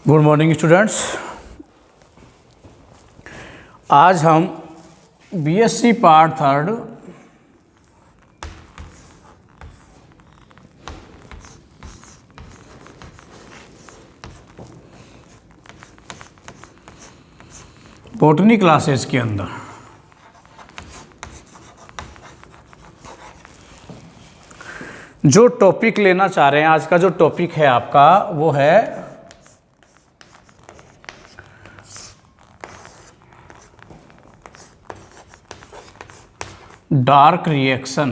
Good morning students. आज हम BSc part third botany classes के अंदर जो टॉपिक लेना चाह रहे हैं, आज का जो टॉपिक है आपका वो है डार्क रिएक्शन।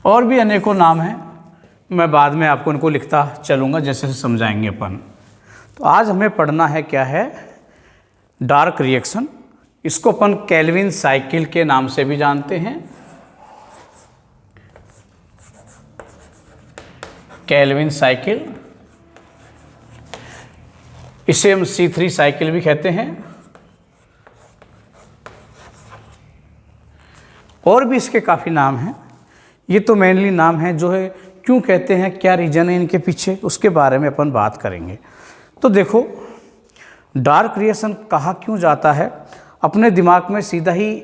और भी अनेकों नाम हैं, मैं बाद में आपको उनको लिखता चलूँगा जैसे जैसे समझाएंगे अपन। तो आज हमें पढ़ना है क्या है, डार्क रिएक्शन। इसको अपन केल्विन साइकिल के नाम से भी जानते हैं, केल्विन साइकिल। इसे हम C3 साइकिल भी कहते हैं। और भी इसके काफ़ी नाम हैं। ये तो मेनली नाम हैं जो है, क्यों कहते हैं, क्या रीज़न है इनके पीछे, उसके बारे में अपन बात करेंगे। तो देखो, डार्क रिएक्शन कहा क्यों जाता है, अपने दिमाग में सीधा ही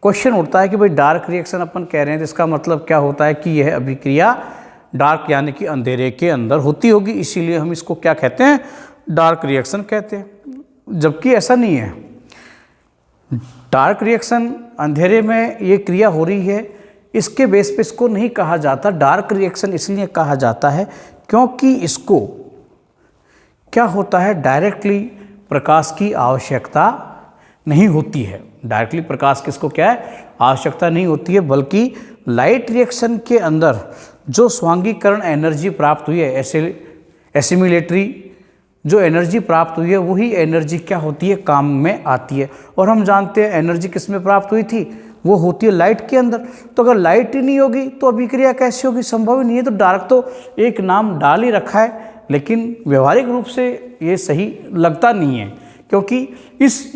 क्वेश्चन उठता है कि भाई डार्क रिएक्शन अपन कह रहे हैं तो इसका मतलब क्या होता है कि यह अभिक्रिया डार्क यानी कि अंधेरे के अंदर होती होगी, इसीलिए हम इसको क्या कहते हैं, डार्क रिएक्शन कहते हैं। जबकि ऐसा नहीं है। डार्क रिएक्शन अंधेरे में ये क्रिया हो रही है, इसके बेस पे इसको नहीं कहा जाता डार्क रिएक्शन। इसलिए कहा जाता है क्योंकि इसको क्या होता है, डायरेक्टली प्रकाश की आवश्यकता नहीं होती है। डायरेक्टली प्रकाश की इसको क्या है, आवश्यकता नहीं होती है, बल्कि लाइट रिएक्शन के अंदर जो स्वांगीकरण एनर्जी प्राप्त हुई है, एसिमिलेटरी जो एनर्जी प्राप्त हुई है, वही एनर्जी क्या होती है, काम में आती है। और हम जानते हैं एनर्जी किस में प्राप्त हुई थी, वो होती है लाइट के अंदर। तो अगर लाइट ही नहीं होगी तो अभिक्रिया कैसे होगी, संभव ही नहीं है। तो डार्क तो एक नाम डाल ही रखा है, लेकिन व्यवहारिक रूप से ये सही लगता नहीं है, क्योंकि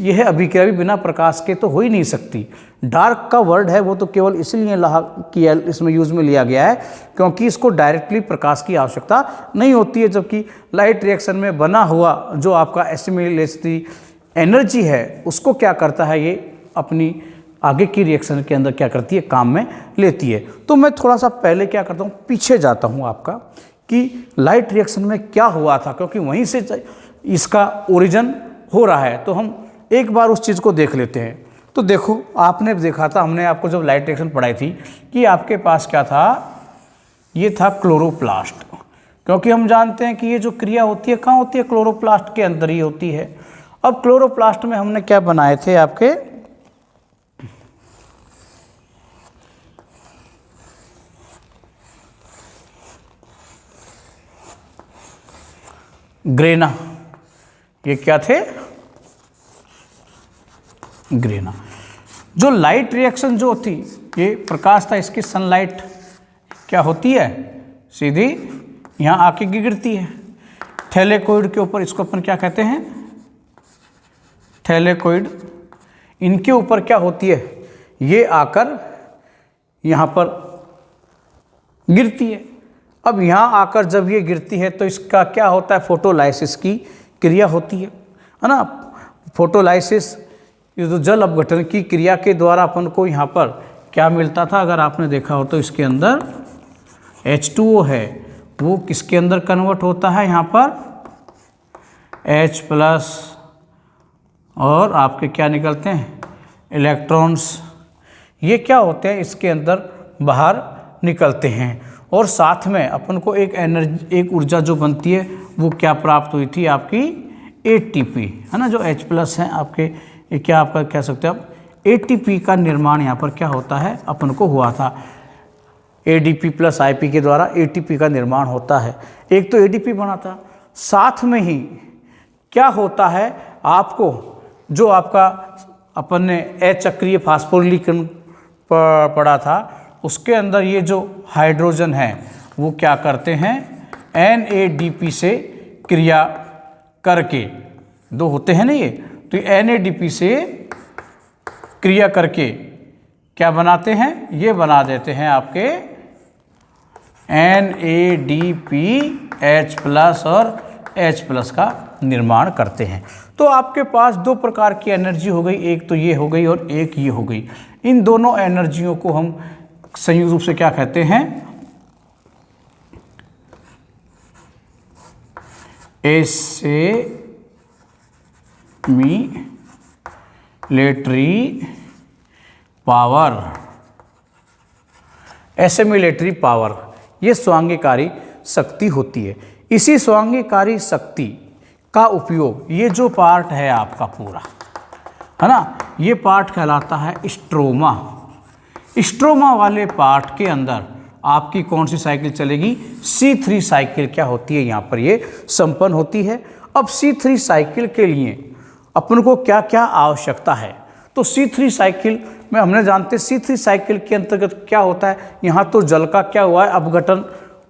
यह अभिक्रिया भी बिना प्रकाश के तो हो ही नहीं सकती। डार्क का वर्ड है वो तो केवल इसलिए किया, इसमें यूज़ में लिया गया है क्योंकि इसको डायरेक्टली प्रकाश की आवश्यकता नहीं होती है। जबकि लाइट रिएक्शन में बना हुआ जो आपका एसिमिलेटरी एनर्जी है, उसको क्या करता है, ये अपनी आगे की रिएक्शन के अंदर क्या करती है, काम में लेती है। तो मैं थोड़ा सा पहले क्या करता हूँ, पीछे जाता हूँ आपका कि लाइट रिएक्शन में क्या हुआ था, क्योंकि वहीं से इसका ओरिजिन हो रहा है। तो हम एक बार उस चीज़ को देख लेते हैं। तो देखो, आपने देखा था, हमने आपको जब लाइट रिएक्शन पढ़ाई थी कि आपके पास क्या था, ये था क्लोरोप्लास्ट। क्योंकि हम जानते हैं कि ये जो क्रिया होती है कहाँ होती है, क्लोरोप्लास्ट के अंदर ही होती है। अब क्लोरोप्लास्ट में हमने क्या बनाए थे, आपके ग्रेना। ये क्या थे, ग्रेना। जो लाइट रिएक्शन जो थी, ये प्रकाश था, इसकी सनलाइट क्या होती है, सीधी यहाँ आके गिरती है थैलेकोइड के ऊपर। इसको अपन क्या कहते हैं, थैलेकोइड। इनके ऊपर क्या होती है, ये आकर यहाँ पर गिरती है। अब यहाँ आकर जब ये गिरती है तो इसका क्या होता है, फोटोलाइसिस की क्रिया होती है ना। फोटोलाइसिस, ये जो जल अपघटन की क्रिया के द्वारा अपन को यहाँ पर क्या मिलता था, अगर आपने देखा हो तो इसके अंदर H2O है, वो किसके अंदर कन्वर्ट होता है, यहाँ पर H+ और आपके क्या निकलते हैं, इलेक्ट्रॉन्स। ये क्या होते हैं, इसके अंदर बाहर निकलते हैं। और साथ में अपन को एक एनर्जी, एक ऊर्जा जो बनती है, वो क्या प्राप्त हुई थी, आपकी ATP है ना। जो H+ है आपके, ये क्या आपका कह सकते हैं आप, ATP का निर्माण यहाँ पर क्या होता है, अपन को हुआ था। ADP + IP के द्वारा ATP का निर्माण होता है। एक तो ADP बना था, साथ में ही क्या होता है, आपको जो आपका अपन ने अचक्रीय फास्फोरिलीकरण पढ़ा था, उसके अंदर ये जो हाइड्रोजन है वो क्या करते हैं, NADP से क्रिया करके, दो होते हैं ना ये, तो NADP से क्रिया करके क्या बनाते हैं, ये बना देते हैं आपके NADPH+ और H+ का निर्माण करते हैं। तो आपके पास दो प्रकार की एनर्जी हो गई, एक तो ये हो गई और एक ये हो गई। इन दोनों एनर्जियों को हम संयुक्त रूप से क्या कहते हैं? Assimilatory power. एसिमिलेटरी पावर ये स्वांगीकारी शक्ति होती है। इसी स्वांगीकारी शक्ति का उपयोग, ये जो पार्ट है आपका पूरा, है ना, ये पार्ट कहलाता है स्ट्रोमा। स्ट्रोमा वाले पार्ट के अंदर आपकी कौन सी साइकिल चलेगी? C3 साइकिल क्या होती है यहाँ पर ये संपन्न होती है। अब C3 साइकिल के लिए अपन को क्या क्या आवश्यकता है? तो C3 साइकिल में हमने जानते C3 साइकिल के अंतर्गत क्या होता है, यहाँ तो जल का क्या हुआ है, अपघटन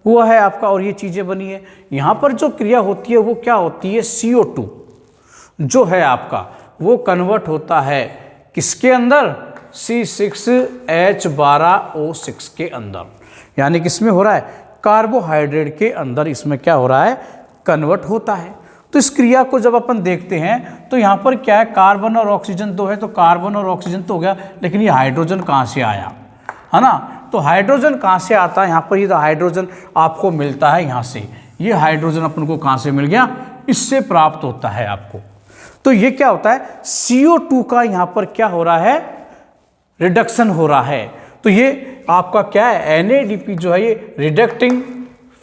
हुआ है आपका और ये चीज़ें बनी है। यहाँ पर जो क्रिया होती है वो क्या होती है? CO2 जो है आपका वो कन्वर्ट होता है किसके अंदर? C6H12O6 के अंदर, यानी किसमें हो रहा है? कार्बोहाइड्रेट के अंदर इसमें क्या हो रहा है? कन्वर्ट होता है। तो इस क्रिया को जब अपन देखते हैं तो यहाँ पर क्या है? कार्बन और ऑक्सीजन तो है, तो कार्बन और ऑक्सीजन तो हो गया, लेकिन ये हाइड्रोजन कहाँ से आया, है ना? तो हाइड्रोजन कहाँ से आता है? यहाँ पर ये तो हाइड्रोजन आपको मिलता है यहाँ से। ये हाइड्रोजन अपन को कहाँ से मिल गया? इससे प्राप्त होता है आपको। तो ये क्या होता है? CO2 का यहाँ पर क्या हो रहा है? रिडक्शन हो रहा है। तो ये आपका क्या है? NADP जो है ये रिडक्टिंग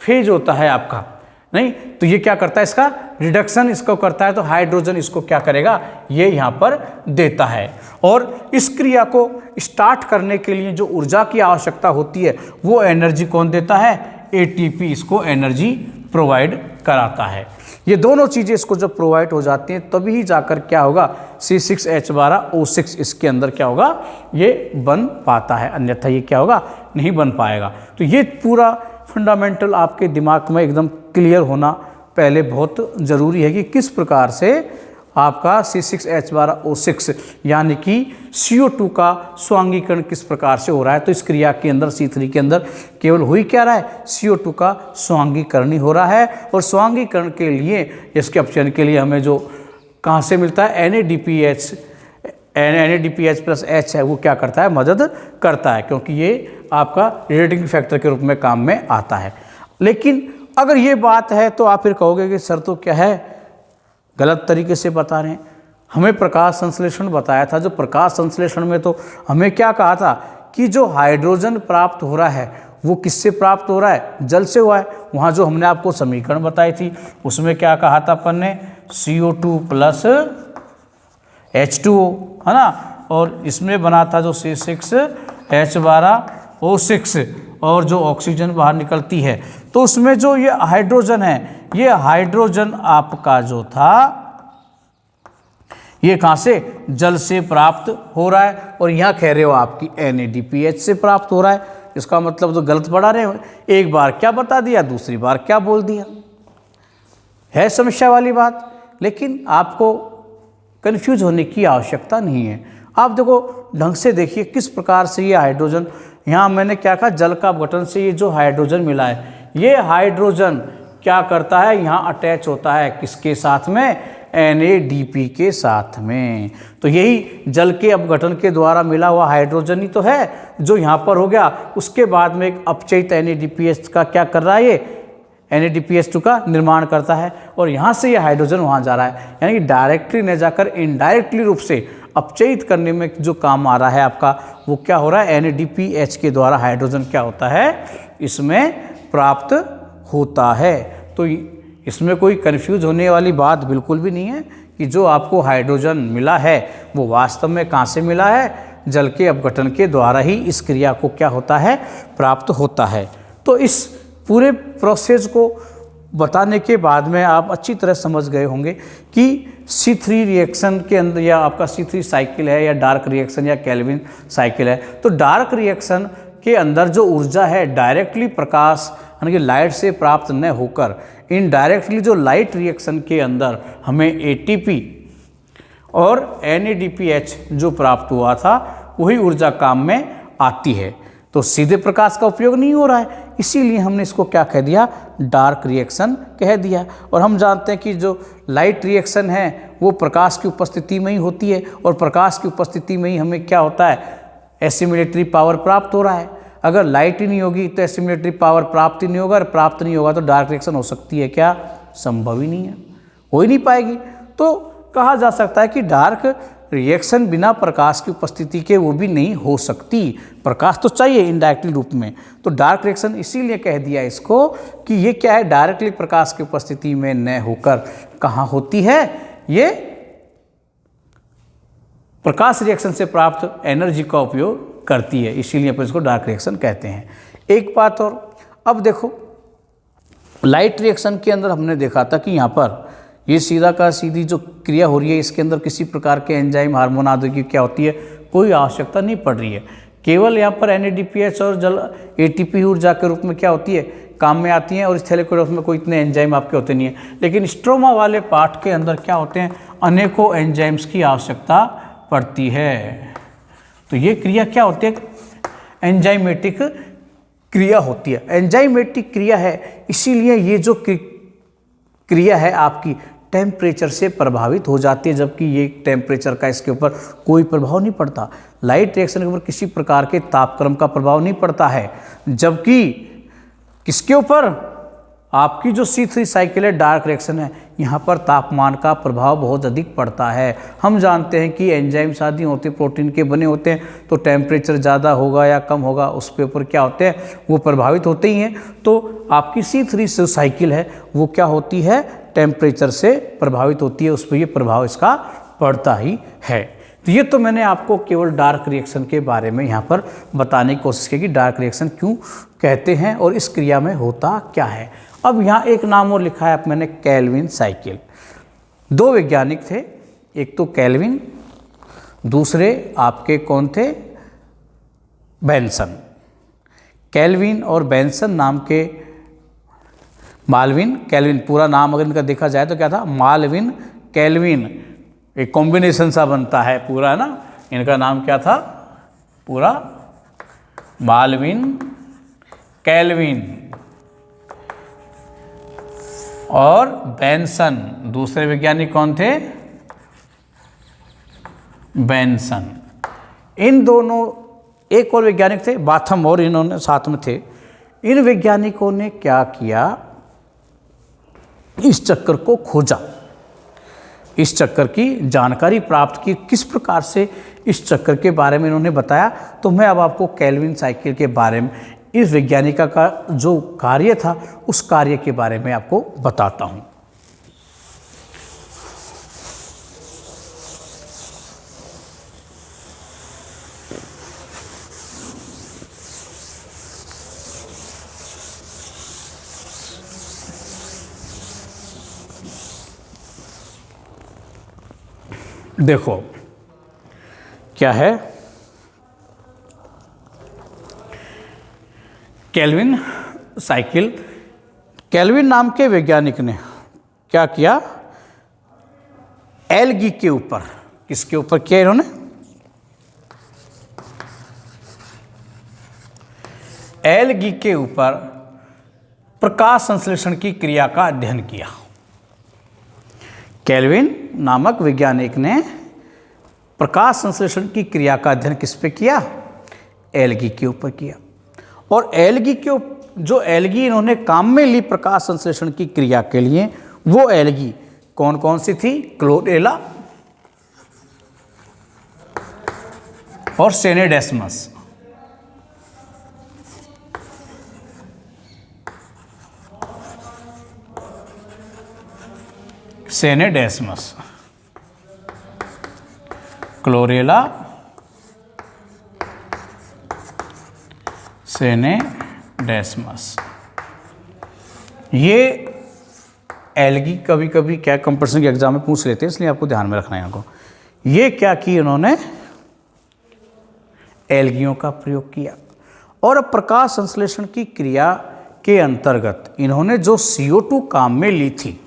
फेज होता है आपका, नहीं? तो ये क्या करता है? इसका रिडक्शन इसको करता है, तो हाइड्रोजन इसको क्या करेगा? ये यहाँ पर देता है। और इस क्रिया को स्टार्ट करने के लिए जो ऊर्जा की आवश्यकता होती है वो एनर्जी कौन देता है? ATP इसको एनर्जी प्रोवाइड कराता है। ये दोनों चीज़ें इसको जब प्रोवाइड हो जाती हैं तभी जाकर क्या होगा? C6H12O6 इसके अंदर क्या होगा? ये बन पाता है, अन्यथा ये क्या होगा? नहीं बन पाएगा। तो ये पूरा फंडामेंटल आपके दिमाग में एकदम क्लियर होना पहले बहुत ज़रूरी है कि किस प्रकार से आपका C6H12O6 यानी कि CO2 का स्वांगीकरण किस प्रकार से हो रहा है। तो इस क्रिया के अंदर C3 के अंदर केवल हो ही क्या रहा है? CO2 का स्वांगीकरण ही हो रहा है। और स्वांगीकरण के लिए, इसके अपचयन के लिए हमें जो कहाँ से मिलता है? NADPH+H है, वो क्या करता है? मदद करता है, क्योंकि ये आपका रिलेटिंग फैक्टर के रूप में काम में आता है। लेकिन अगर ये बात है तो आप फिर कहोगे कि सर तो क्या है, गलत तरीके से बता रहे हैं। हमें प्रकाश संश्लेषण बताया था, जो प्रकाश संश्लेषण में तो हमें क्या कहा था कि जो हाइड्रोजन प्राप्त हो रहा है वो किससे प्राप्त हो रहा है? जल से हुआ है। वहाँ जो हमने आपको समीकरण बताई थी उसमें क्या कहा था अपन ने? CO2 + H2O, है ना? और इसमें बना था जो C6H12O6 और जो ऑक्सीजन बाहर निकलती है, तो उसमें जो ये हाइड्रोजन है, ये हाइड्रोजन आपका जो था ये कहाँ से? जल से प्राप्त हो रहा है। और यहाँ कह रहे हो आपकी NADPH से प्राप्त हो रहा है। इसका मतलब तो गलत पढ़ा रहे हो, एक बार क्या बता दिया, दूसरी बार क्या बोल दिया। है समस्या वाली बात, लेकिन आपको कंफ्यूज होने की आवश्यकता नहीं है। आप देखो ढंग से देखिए किस प्रकार से ये हाइड्रोजन, यहाँ मैंने क्या कहा? जल का अपघटन से ये जो हाइड्रोजन मिला है, ये हाइड्रोजन क्या करता है? यहाँ अटैच होता है किसके साथ में? NADP के साथ में। तो यही जल के अपघटन के द्वारा मिला हुआ हाइड्रोजन ही तो है जो यहाँ पर हो गया। उसके बाद में एक अपचयित NADPH का क्या कर रहा है? ये NADPH2 का निर्माण करता है और यहाँ से ये हाइड्रोजन वहाँ जा रहा है, यानी कि डायरेक्टली न जाकर इनडायरेक्टली रूप से अपचयित करने में जो काम आ रहा है आपका, वो क्या हो रहा है? NADPH के द्वारा हाइड्रोजन क्या होता है? इसमें प्राप्त होता है। तो इसमें कोई कंफ्यूज होने वाली बात बिल्कुल भी नहीं है कि जो आपको हाइड्रोजन मिला है वो वास्तव में कहाँ से मिला है? जल के अपघटन के द्वारा ही इस क्रिया को क्या होता है? प्राप्त होता है। तो इस पूरे प्रोसेस को बताने के बाद में आप अच्छी तरह समझ गए होंगे कि C3 रिएक्शन के अंदर, या आपका C3 साइकिल है या डार्क रिएक्शन या केल्विन साइकिल है, तो डार्क रिएक्शन के अंदर जो ऊर्जा है डायरेक्टली प्रकाश यानी कि लाइट से प्राप्त न होकर इनडायरेक्टली जो लाइट रिएक्शन के अंदर हमें ATP और NADPH जो प्राप्त हुआ था वही ऊर्जा काम में आती है। तो सीधे प्रकाश का उपयोग नहीं हो रहा है, इसीलिए हमने इसको क्या कह दिया, डार्क रिएक्शन कह दिया। और हम जानते हैं कि जो लाइट रिएक्शन है वो प्रकाश की उपस्थिति में ही होती है, और प्रकाश की उपस्थिति में ही हमें क्या होता है, एसिमिलेटरी पावर प्राप्त हो रहा है। अगर लाइट ही नहीं होगी तो एसिमिलेटरी पावर प्राप्त ही नहीं होगा, और प्राप्त नहीं होगा तो डार्क रिएक्शन हो सकती है क्या, संभव ही नहीं है, हो ही नहीं पाएगी। तो कहा जा सकता है कि डार्क रिएक्शन बिना प्रकाश की उपस्थिति के वो भी नहीं हो सकती, प्रकाश तो चाहिए इनडायरेक्टली रूप में। तो डार्क रिएक्शन इसीलिए कह दिया इसको कि ये क्या है, डायरेक्टली प्रकाश की उपस्थिति में न होकर कहाँ होती है, ये प्रकाश रिएक्शन से प्राप्त एनर्जी का उपयोग करती है, इसीलिए अपन इसको डार्क रिएक्शन कहते हैं। एक बात और, अब देखो लाइट रिएक्शन के अंदर हमने देखा था कि यहाँ पर ये सीधा का सीधी जो क्रिया हो रही है, इसके अंदर किसी प्रकार के एंजाइम, हार्मोन आदि की क्या होती है, कोई आवश्यकता नहीं पड़ रही है। केवल यहाँ पर NADPH और जल ATP ऊर्जा के रूप में क्या होती है, काम में आती हैं, और इस थैलेकोइड्स में कोई इतने एंजाइम आपके होते नहीं है। लेकिन स्ट्रोमा वाले पार्ट के अंदर क्या होते हैं, अनेकों एंजाइम्स की आवश्यकता पड़ती है। तो ये क्रिया क्या होती है, एंजाइमेटिक क्रिया होती है। एंजाइमेटिक क्रिया है, इसीलिए ये जो क्रिया है आपकी टेम्परेचर से प्रभावित हो जाती है, जबकि ये टेम्परेचर का इसके ऊपर कोई प्रभाव नहीं पड़ता। लाइट रिएक्शन के ऊपर किसी प्रकार के तापक्रम का प्रभाव नहीं पड़ता है, जबकि किसके ऊपर, आपकी जो C3 साइकिल है, डार्क रिएक्शन है, यहाँ पर तापमान का प्रभाव बहुत अधिक पड़ता है। हम जानते हैं कि एंजाइम्स आदि होते हैं, प्रोटीन के बने होते हैं, तो टेम्परेचर ज़्यादा होगा या कम होगा उस पे ऊपर क्या होते हैं, वो प्रभावित होते ही हैं। तो आपकी C3 साइकिल है वो क्या होती है, टेम्परेचर से प्रभावित होती है, उस पर ये प्रभाव इसका पड़ता ही है। तो ये तो मैंने आपको केवल डार्क रिएक्शन के बारे में यहाँ पर बताने की कोशिश की कि डार्क रिएक्शन क्यों कहते हैं और इस क्रिया में होता क्या है। अब यहाँ एक नाम और लिखा है मैंने, केल्विन साइकिल। दो वैज्ञानिक थे, एक तो केल्विन, दूसरे आपके कौन थे, बेंसन। केल्विन और बेंसन नाम के, माल्विन केल्विन, पूरा नाम अगर इनका देखा जाए तो क्या था, माल्विन केल्विन, एक कॉम्बिनेशन सा बनता है पूरा, है ना। इनका नाम क्या था पूरा, माल्विन केल्विन और बेंसन। दूसरे वैज्ञानिक कौन थे, बेंसन। इन दोनों, एक और वैज्ञानिक थे बाथम, और इन्होंने साथ में थे। इन वैज्ञानिकों ने क्या किया, इस चक्कर को खोजा, इस चक्कर की जानकारी प्राप्त की, किस प्रकार से इस चक्कर के बारे में इन्होंने बताया। तो मैं अब आपको केल्विन साइकिल के बारे में, इस वैज्ञानिक का जो कार्य था उस कार्य के बारे में आपको बताता हूँ। देखो क्या है, केल्विन साइकिल। केल्विन नाम के वैज्ञानिक ने क्या किया, एल्गी के ऊपर, किसके ऊपर किया इन्होंने, एल्गी के ऊपर प्रकाश संश्लेषण की क्रिया का अध्ययन किया। केल्विन नामक वैज्ञानिक ने प्रकाश संश्लेषण की क्रिया का अध्ययन किस पे किया, एल्गी के ऊपर किया। और एल्गी के जो एल्गी इन्होंने काम में ली प्रकाश संश्लेषण की क्रिया के लिए, वो एल्गी कौन कौन सी थी, क्लोरेला और सेनेडेस्मस। सेनेडेस्मस, क्लोरेला, सेनेडेस्मस। ये एल्गी कभी कभी क्या कंपटीशन के एग्जाम में पूछ लेते हैं, इसलिए आपको ध्यान में रखना है इनको। ये क्या की इन्होंने, एल्गियों का प्रयोग किया, और प्रकाश संश्लेषण की क्रिया के अंतर्गत इन्होंने जो CO2 काम में ली थी,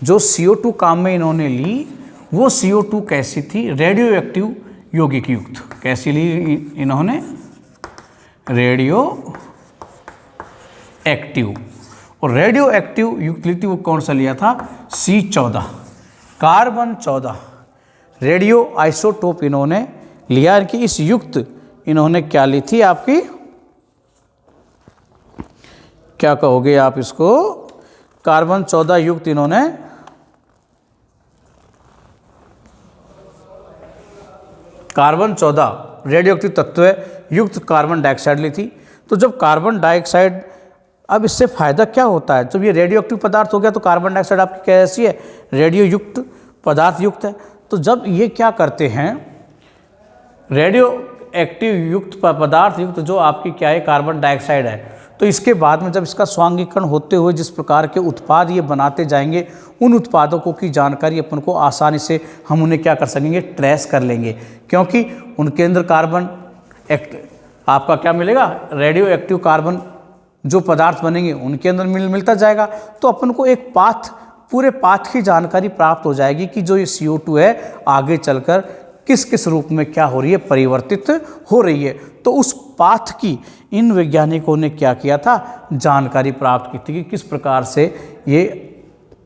जो CO2 काम में इन्होंने ली, वो CO2 कैसी थी, रेडियो एक्टिव यौगिक युक्त। कैसी ली इन्होंने, रेडियो एक्टिव। और रेडियो एक्टिव युक्त लिखी वो कौन सा लिया था? C14, कार्बन 14 रेडियो आइसोटोप इन्होंने लिया कि इस युक्त इन्होंने क्या ली थी आपकी, क्या कहोगे आप इसको, कार्बन 14 युक्त इन्होंने कार्बन 14 रेडियो एक्टिव तत्व युक्त कार्बन डाइऑक्साइड ली थी। तो जब कार्बन डाइऑक्साइड, अब इससे फायदा क्या होता है, जब ये रेडियो एक्टिव पदार्थ हो गया तो कार्बन डाइऑक्साइड आपकी कैसी है, रेडियो युक्त पदार्थ युक्त है। तो जब ये क्या करते हैं, रेडियो एक्टिव युक्त पदार्थ युक्त जो आपकी क्या है कार्बन डाइऑक्साइड है, तो इसके बाद में जब इसका स्वांगीकरण होते हुए जिस प्रकार के उत्पाद ये बनाते जाएंगे, उन उत्पादकों की जानकारी अपन को आसानी से हम उन्हें क्या कर सकेंगे, ट्रेस कर लेंगे, क्योंकि उनके अंदर कार्बन आपका क्या मिलेगा, रेडियो एक्टिव कार्बन जो पदार्थ बनेंगे उनके अंदर मिलता जाएगा। तो अपन को एक पाथ, पूरे पाथ की जानकारी प्राप्त हो जाएगी कि जो ये CO2 है आगे चलकर किस किस रूप में क्या हो रही है, परिवर्तित हो रही है। तो उस पाथ की इन वैज्ञानिकों ने क्या किया था, जानकारी प्राप्त की थी कि किस प्रकार से ये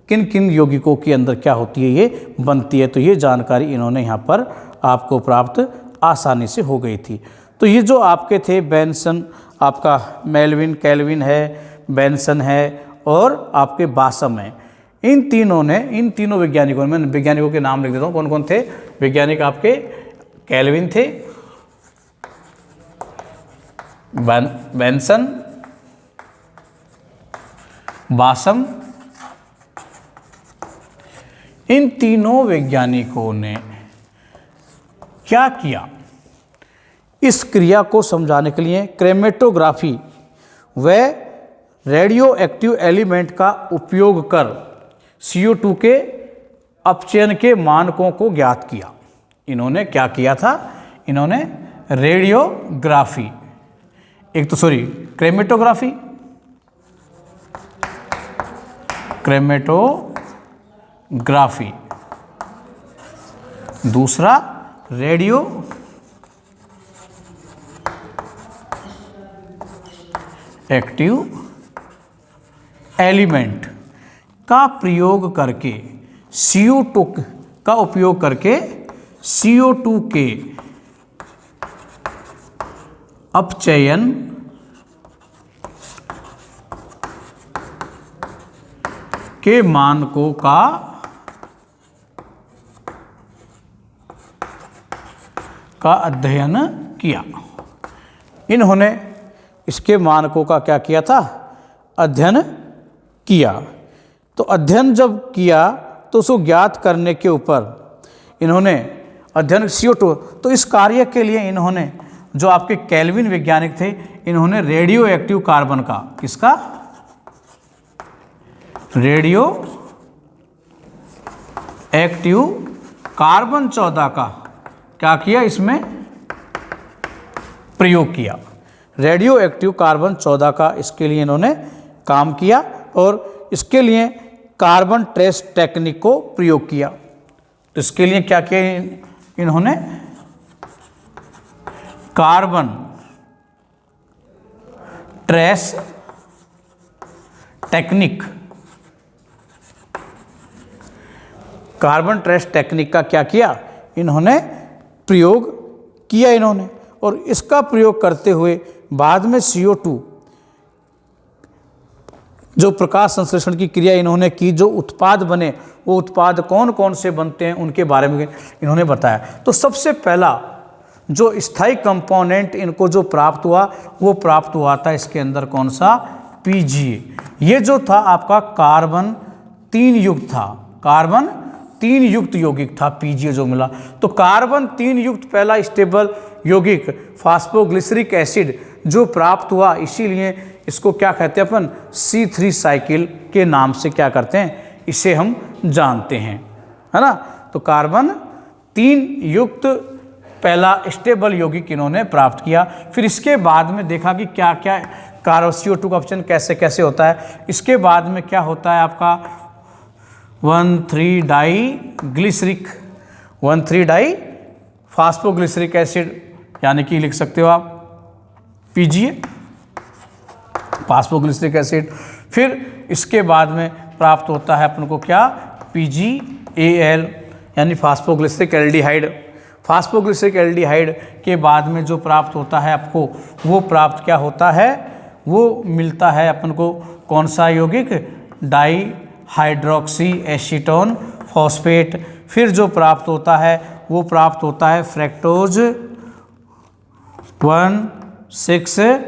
किन किन यौगिकों के अंदर क्या होती है, ये बनती है। तो ये जानकारी इन्होंने यहाँ पर आपको प्राप्त आसानी से हो गई थी। तो ये जो आपके थे बेंसन, आपका मेल्विन, केल्विन है, बेंसन है और आपके बासम है, इन तीनों वैज्ञानिकों, मैं वैज्ञानिकों के नाम लिख देता हूँ कौन कौन थे वैज्ञानिक आपके, केल्विन थे, बेंसन, बासम, इन तीनों वैज्ञानिकों ने क्या किया, इस क्रिया को समझाने के लिए क्रोमेटोग्राफी व रेडियो एक्टिव एलिमेंट का उपयोग कर CO2 के अपचयन के मानकों को ज्ञात किया। इन्होंने क्या किया था, इन्होंने रेडियोग्राफी, क्रोमेटोग्राफी, दूसरा रेडियो एक्टिव एलिमेंट का प्रयोग करके CO2 का उपयोग करके CO2 के अपचयन के मानकों का अध्ययन किया। इन्होंने इसके मानकों का क्या किया था, अध्ययन किया। तो अध्ययन जब किया तो उसको ज्ञात करने के ऊपर इन्होंने अध्ययन CO2, तो इस कार्य के लिए इन्होंने जो आपके केल्विन वैज्ञानिक थे, इन्होंने रेडियो एक्टिव कार्बन का, किसका, रेडियो एक्टिव कार्बन 14 का क्या किया, इसमें प्रयोग किया। रेडियो एक्टिव कार्बन 14 का इसके लिए इन्होंने काम किया और इसके लिए कार्बन ट्रेस टेक्निक को प्रयोग किया। तो इसके लिए क्या किया इन्होंने, carbon trace technique, carbon trace technique का क्या किया, इन्होंने प्रयोग किया इन्होंने। और इसका प्रयोग करते हुए बाद में CO2 जो प्रकाश संश्लेषण की क्रिया इन्होंने की, जो उत्पाद बने वो उत्पाद कौन कौन से बनते हैं उनके बारे में इन्होंने बताया। तो सबसे पहला जो स्थायी कंपोनेंट इनको जो प्राप्त हुआ वो प्राप्त हुआ था इसके अंदर कौन सा, PGA। ये जो था आपका कार्बन 3 युक्त था, कार्बन 3 युक्त यौगिक था PGA जो मिला। तो कार्बन 3 युक्त पहला स्टेबल यौगिक फास्फोग्लिसरिक एसिड जो प्राप्त हुआ, इसीलिए इसको क्या कहते हैं अपन, C3 साइकिल के नाम से क्या करते हैं, इसे हम जानते हैं, है ना। तो कार्बन 3 युक्त पहला स्टेबल यौगिक इन्होंने प्राप्त किया। फिर इसके बाद में देखा कि क्या क्या कार्बन CO2 का अपचयन कैसे कैसे होता है। इसके बाद में क्या होता है आपका 1,3-डाई फास्फोग्लिसरिक एसिड, यानी कि लिख सकते हो आप PGA फास्फोग्लिसरिक एसिड। फिर इसके बाद में प्राप्त होता है अपन को क्या, PgAl यानी फास्फोग्लिसरिक एल्डिहाइड। फास्फोग्लिसरिक एल्डिहाइड के बाद में जो प्राप्त होता है आपको, वो प्राप्त क्या होता है, वो मिलता है अपन को कौन सा यौगिक, डाईहाइड्रोक्सी एसीटोन फॉस्फेट। फिर जो प्राप्त होता है वो प्राप्त होता है फ्रैक्टोज 1,6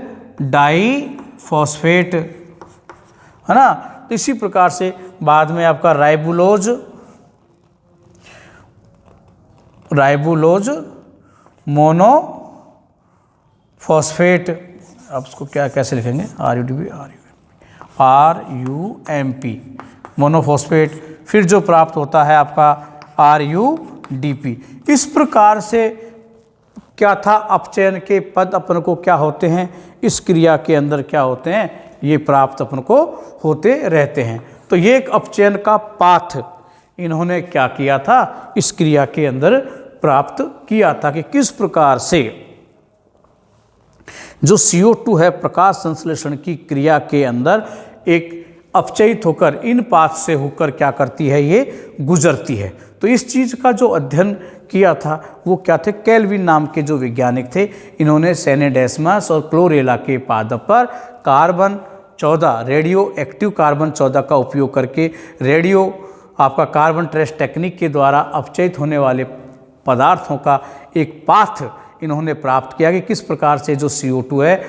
डाईफॉस्फेट, है ना। तो इसी प्रकार से बाद में आपका राइबुलोज मोनोफॉस्फेट, आप उसको क्या कैसे लिखेंगे, RUMP मोनोफॉस्फेट। फिर जो प्राप्त होता है आपका RUDP। इस प्रकार से क्या था, अपचयन के पद अपन को क्या होते हैं, इस क्रिया के अंदर क्या होते हैं, ये प्राप्त अपन को होते रहते हैं। तो ये एक अपचयन का पाथ इन्होंने क्या किया था, इस क्रिया के अंदर प्राप्त किया था कि किस प्रकार से जो CO2 है प्रकाश संश्लेषण की क्रिया के अंदर एक अपचयित होकर इन पाथ से होकर क्या करती है, ये गुजरती है। तो इस चीज़ का जो अध्ययन किया था वो क्या थे, केल्विन नाम के जो वैज्ञानिक थे, इन्होंने सेनेडेस्मस और क्लोरेला के पादप पर कार्बन 14 रेडियो एक्टिव कार्बन 14 का उपयोग करके आपका कार्बन ट्रेस टेक्निक के द्वारा अपचयित होने वाले पदार्थों का एक पाथ इन्होंने प्राप्त किया कि किस प्रकार से जो CO2 है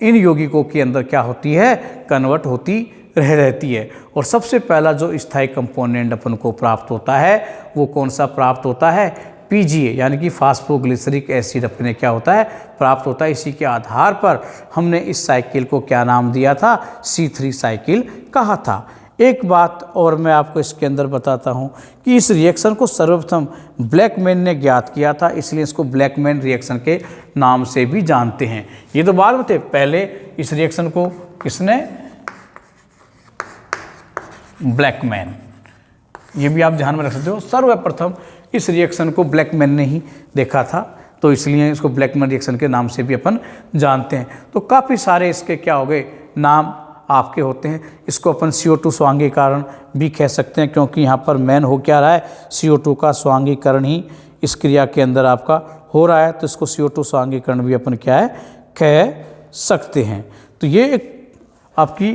इन यौगिकों के अंदर क्या होती है, कन्वर्ट होती रहती है। और सबसे पहला जो स्थायी कंपोनेंट अपन को प्राप्त होता है वो कौन सा प्राप्त होता है, PGA यानी कि फास्फोग्लिसरिक एसिड अपने क्या होता है, प्राप्त होता है। इसी के आधार पर हमने इस साइकिल को क्या नाम दिया था, C3 साइकिल कहा था। एक बात और मैं आपको इसके अंदर बताता हूँ कि इस रिएक्शन को सर्वप्रथम ब्लैकमैन ने ज्ञात किया था, इसलिए इसको ब्लैकमैन रिएक्शन के नाम से भी जानते हैं। ये तो बाद में थे, पहले इस रिएक्शन को किसने, ब्लैकमैन, ये भी आप ध्यान में रख सकते हो। सर्वप्रथम इस रिएक्शन को ब्लैकमैन ने ही देखा था, तो इसलिए इसको ब्लैकमैन रिएक्शन के नाम से भी अपन जानते हैं। तो काफ़ी सारे इसके क्या हो गए नाम आपके होते हैं। इसको अपन CO2 स्वांगीकरण भी कह सकते हैं, क्योंकि यहाँ पर मेन हो क्या रहा है, CO2 का स्वांगीकरण ही इस क्रिया के अंदर आपका हो रहा है, तो इसको CO2 स्वांगीकरण भी अपन क्या है, कह सकते हैं। तो ये एक आपकी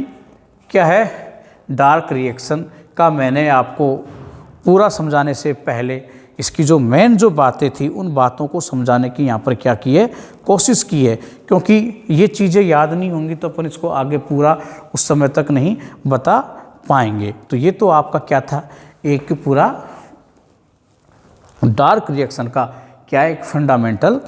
क्या है, डार्क रिएक्शन का मैंने आपको पूरा समझाने से पहले इसकी जो मेन जो बातें थी उन बातों को समझाने की यहाँ पर क्या की है, कोशिश की है, क्योंकि ये चीज़ें याद नहीं होंगी तो अपन इसको आगे पूरा उस समय तक नहीं बता पाएंगे। तो ये तो आपका क्या था, एक पूरा डार्क रिएक्शन का क्या एक फंडामेंटल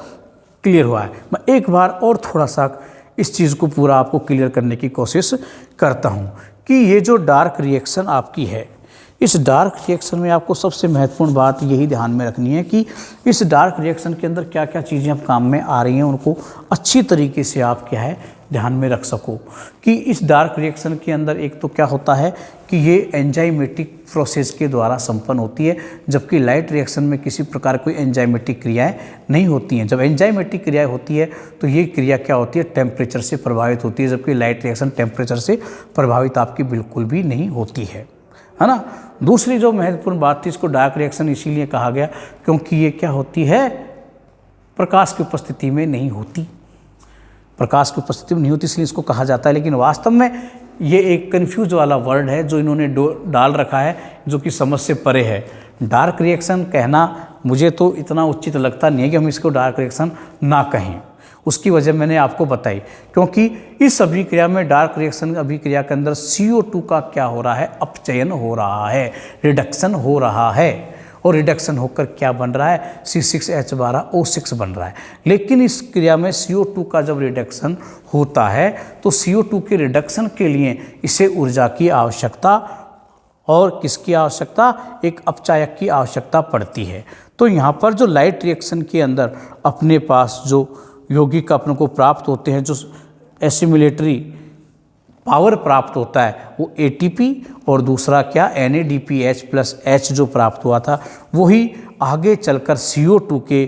क्लियर हुआ है। मैं एक बार और थोड़ा सा इस चीज़ को पूरा आपको क्लियर करने की कोशिश करता हूँ कि ये जो डार्क रिएक्शन आपकी है, इस डार्क रिएक्शन में आपको सबसे महत्वपूर्ण बात यही ध्यान में रखनी है कि इस डार्क रिएक्शन के अंदर क्या क्या चीज़ें अब काम में आ रही हैं उनको अच्छी तरीके से आप क्या है ध्यान में रख सको। कि इस डार्क रिएक्शन के अंदर एक तो क्या होता है कि ये एंजाइमेटिक प्रोसेस के द्वारा संपन्न होती है, जबकि लाइट रिएक्शन में किसी प्रकार कोई एंजाइमेटिक क्रियाएं नहीं होती हैं। जब एंजाइमेटिक क्रियाएं होती है तो ये क्रिया क्या होती है, टेम्परेचर से प्रभावित होती है, जबकि लाइट रिएक्शन टेम्परेचर से प्रभावित आपकी बिल्कुल भी नहीं होती है ना। दूसरी जो महत्वपूर्ण बात थी, इसको डार्क रिएक्शन इसीलिए कहा गया क्योंकि ये क्या होती है, प्रकाश की उपस्थिति में नहीं होती, प्रकाश की उपस्थिति में नहीं होती, इसलिए इसको कहा जाता है। लेकिन वास्तव में ये एक कन्फ्यूज वाला वर्ड है जो इन्होंने डाल रखा है, जो कि समझ से परे है। डार्क रिएक्शन कहना मुझे तो इतना उचित लगता नहीं है कि हम इसको डार्क रिएक्शन ना कहें। उसकी वजह मैंने आपको बताई, क्योंकि इस अभिक्रिया में डार्क रिएक्शन अभिक्रिया के अंदर CO2 का क्या हो रहा है, अपचयन हो रहा है, रिडक्शन हो रहा है, और रिडक्शन होकर क्या बन रहा है, C6H12O6 बन रहा है। लेकिन इस क्रिया में CO2 का जब रिडक्शन होता है तो CO2 के रिडक्शन के लिए इसे ऊर्जा की आवश्यकता और किसकी आवश्यकता, एक अपचायक की आवश्यकता पड़ती है। तो यहाँ पर जो लाइट रिएक्शन के अंदर अपने पास जो यौगिक अपने को प्राप्त होते हैं, जो एसिमिलेटरी पावर प्राप्त होता है वो ATP और दूसरा क्या NADPH+H जो प्राप्त हुआ था वही आगे चलकर CO2 के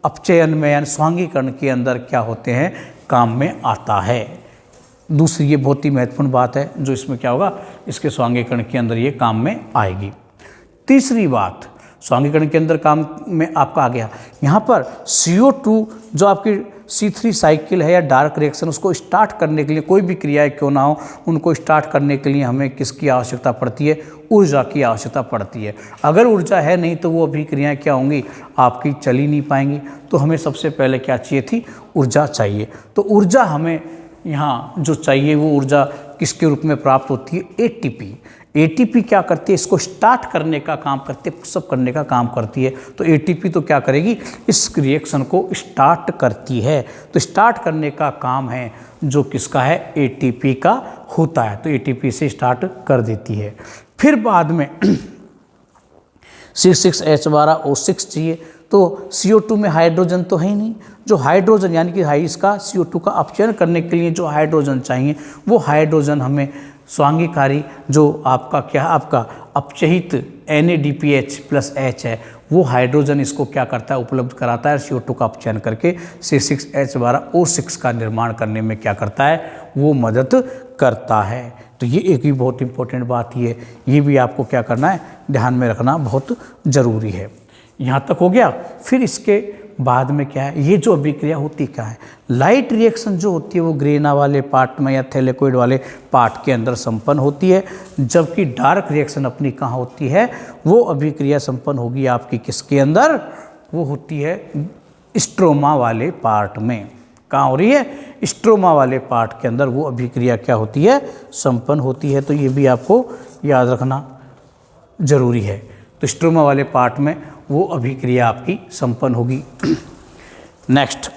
अपचयन में यानी स्वांगीकरण के अंदर क्या होते हैं, काम में आता है। दूसरी ये बहुत ही महत्वपूर्ण बात है जो इसमें क्या होगा, इसके स्वांगीकरण के अंदर ये काम में आएगी। तीसरी बात स्वांगीकरण के अंदर काम में आपका आ गया, यहाँ पर CO2 जो आपकी C3 साइकिल है या डार्क रिएक्शन, उसको स्टार्ट करने के लिए कोई भी क्रियाएं क्यों ना हो, उनको स्टार्ट करने के लिए हमें किसकी आवश्यकता पड़ती है, ऊर्जा की आवश्यकता पड़ती है। अगर ऊर्जा है नहीं तो वो अभिक्रियाएं क्या होंगी, आपकी चल ही नहीं पाएंगी। तो हमें सबसे पहले क्या चाहिए थी, ऊर्जा चाहिए। तो ऊर्जा हमें यहाँ जो चाहिए वो ऊर्जा किसके रूप में प्राप्त होती है, ATP। ATP क्या करती है, इसको स्टार्ट करने का काम करती है, पुशअप करने का काम करती है। तो ATP तो क्या करेगी, इस रिएक्शन को स्टार्ट करती है। तो स्टार्ट करने का काम है जो किसका है, ATP का होता है। तो ATP से स्टार्ट कर देती है। फिर बाद में C6H12O6 चाहिए। तो CO2 में हाइड्रोजन तो है ही नहीं, जो हाइड्रोजन यानी कि इसका CO2 का अपचयन करने के लिए जो हाइड्रोजन चाहिए, वो हाइड्रोजन हमें स्वांगीकारी जो आपका क्या है, आपका अपचयित NADPH+H है, वो हाइड्रोजन इसको क्या करता है, उपलब्ध कराता है। CO2 का अपचयन करके C6H12O6 का निर्माण करने में क्या करता है, वो मदद करता है। तो ये एक भी बहुत इंपॉर्टेंट बात ये भी आपको क्या करना है, ध्यान में रखना बहुत ज़रूरी है। यहाँ तक हो गया। फिर इसके बाद में क्या है, ये जो अभिक्रिया होती क्या है, लाइट रिएक्शन जो होती है वो ग्रेना वाले पार्ट में या थैलेकोइड वाले पार्ट के अंदर संपन्न होती है, जबकि डार्क रिएक्शन अपनी कहाँ होती है, वो अभिक्रिया संपन्न होगी आपकी किसके अंदर, वो होती है स्ट्रोमा वाले पार्ट में। कहाँ हो रही है, स्ट्रोमा वाले पार्ट के अंदर वो अभिक्रिया क्या होती है, संपन्न होती है। तो ये भी आपको याद रखना जरूरी है। तो स्ट्रोमा वाले पार्ट में वो अभिक्रिया आपकी संपन्न होगी। नेक्स्ट,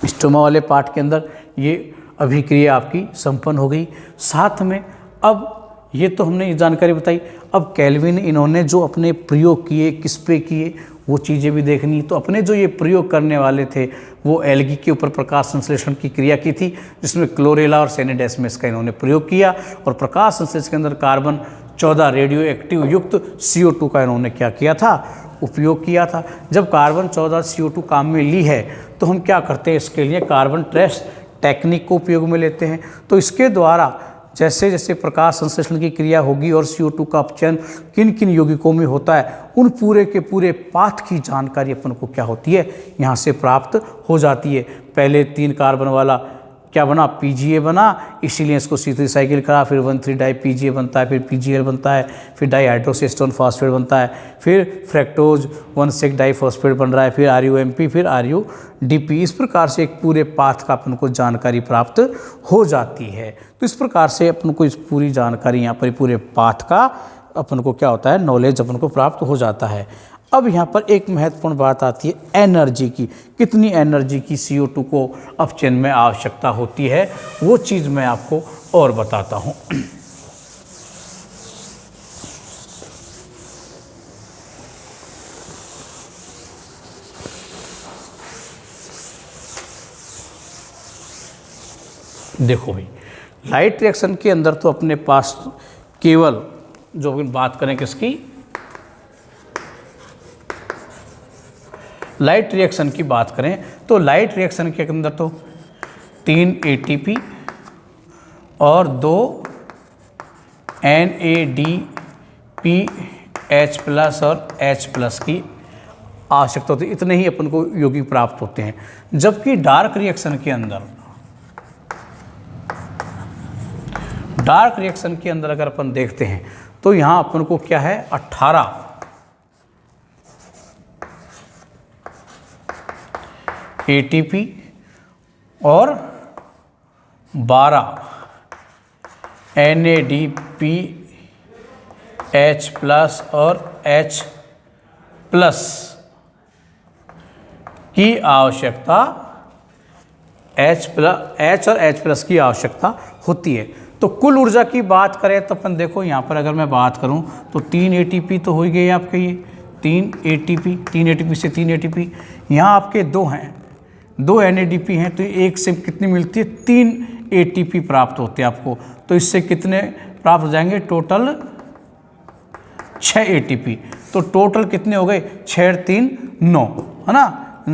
स्ट्रोमा वाले पार्ट के अंदर ये अभिक्रिया आपकी संपन्न हो गई। साथ में अब ये तो हमने जानकारी बताई, अब केल्विन इन्होंने जो अपने प्रयोग किए, किस पे किए, वो चीज़ें भी देखनी। तो अपने जो ये प्रयोग करने वाले थे वो एल्गी के ऊपर प्रकाश संश्लेषण की क्रिया की थी, जिसमें क्लोरेला और सेनेडेस्मस का इन्होंने प्रयोग किया, और प्रकाश संश्लेषण के अंदर कार्बन 14 रेडियो एक्टिव युक्त CO2 का इन्होंने क्या किया था, उपयोग किया था। जब कार्बन 14 CO2 काम में ली है तो हम क्या करते हैं, इसके लिए कार्बन ट्रेस टेक्निक को उपयोग में लेते हैं। तो इसके द्वारा जैसे जैसे प्रकाश संश्लेषण की क्रिया होगी और CO2 का अपचयन किन किन यौगिकों में होता है, उन पूरे के पूरे पाथ की जानकारी अपन को क्या होती है, यहाँ से प्राप्त हो जाती है। पहले 3 कार्बन वाला क्या बना, PGA बना, इसीलिए इसको C3 साइकिल करा, फिर 1,3 डाई PGA बनता है, फिर PGL बनता है, फिर डाई हाइड्रोसिस्टोन फास्फेट बनता है, फिर फ्रैक्टोज 1,6 डाई फॉस्फेट बन रहा है, फिर RUMP, फिर RUDP। इस प्रकार से एक पूरे पाथ का अपन को जानकारी प्राप्त हो जाती है। तो इस प्रकार से अपन को इस पूरी जानकारी यहाँ पर पूरे पाथ का अपन को क्या होता है, नॉलेज अपन को प्राप्त हो जाता है। अब यहाँ पर एक महत्वपूर्ण बात आती है एनर्जी की, कितनी एनर्जी की CO2 को अपचयन में आवश्यकता होती है, वो चीज़ मैं आपको और बताता हूँ। देखो भाई, लाइट रिएक्शन के अंदर तो अपने पास केवल जो बात करें किसकी, लाइट रिएक्शन की बात करें तो लाइट रिएक्शन के अंदर तो 3 ATP और 2 NADPH+ और H+ की आवश्यकता होती है। इतने ही अपन को यौगिक प्राप्त होते हैं। जबकि डार्क रिएक्शन के अंदर अगर अपन देखते हैं तो यहाँ अपन को क्या है, 18 ATP और 12 NADPH+ और H+ की आवश्यकता, H और H+ की आवश्यकता होती है। तो कुल ऊर्जा की बात करें तो अपन देखो यहाँ पर अगर मैं बात करूँ तो 3 ATP तो हो ही गए आपके, ये 3 ATP से 3 ATP, यहाँ आपके 2 हैं, 2 NADP हैं, तो एक से कितनी मिलती है, 3 ATP प्राप्त होते हैं आपको। तो इससे कितने प्राप्त हो जाएंगे, टोटल 6 ATP। तो टोटल कितने हो गए, 6 और 3 9, है ना,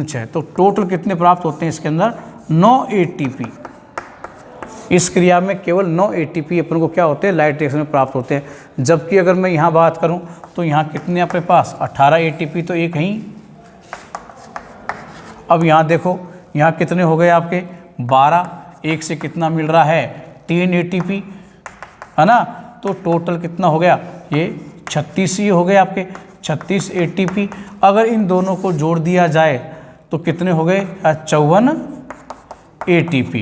6। तो टोटल कितने प्राप्त होते हैं इसके अंदर, 9 ATP। इस क्रिया में केवल 9 ATP अपन को क्या होते हैं, लाइट रिएक्शन में प्राप्त होते हैं। जबकि अगर मैं यहाँ बात करूँ तो यहाँ कितने अपने पास 18 ATP तो एक ही। अब यहाँ देखो, यहाँ कितने हो गए आपके 12, एक से कितना मिल रहा है 3 ATP, है ना। तो टोटल कितना हो गया, ये 36 ही हो गए आपके, 36 ATP। अगर इन दोनों को जोड़ दिया जाए तो कितने हो गए, 54 ATP,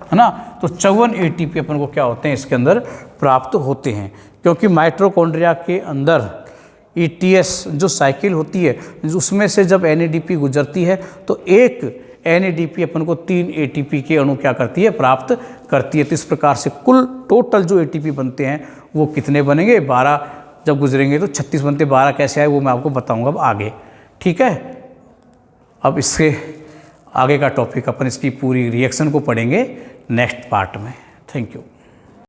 है ना। तो 54 ATP अपन को क्या होते हैं, इसके अंदर प्राप्त होते हैं। क्योंकि माइटोकॉन्ड्रिया के अंदर ETS जो साइकिल होती है, उसमें से जब NADP गुजरती है तो एक NADP अपन को 3 ATP के अणु क्या करती है, प्राप्त करती है। तो इस प्रकार से कुल टोटल जो ATP बनते हैं वो कितने बनेंगे, 12 जब गुजरेंगे तो 36 बनते। 12 कैसे आए वो मैं आपको बताऊंगा अब आगे, ठीक है। अब इससे आगे का टॉपिक अपन इसकी पूरी रिएक्शन को पढ़ेंगे नेक्स्ट पार्ट में। Thank you.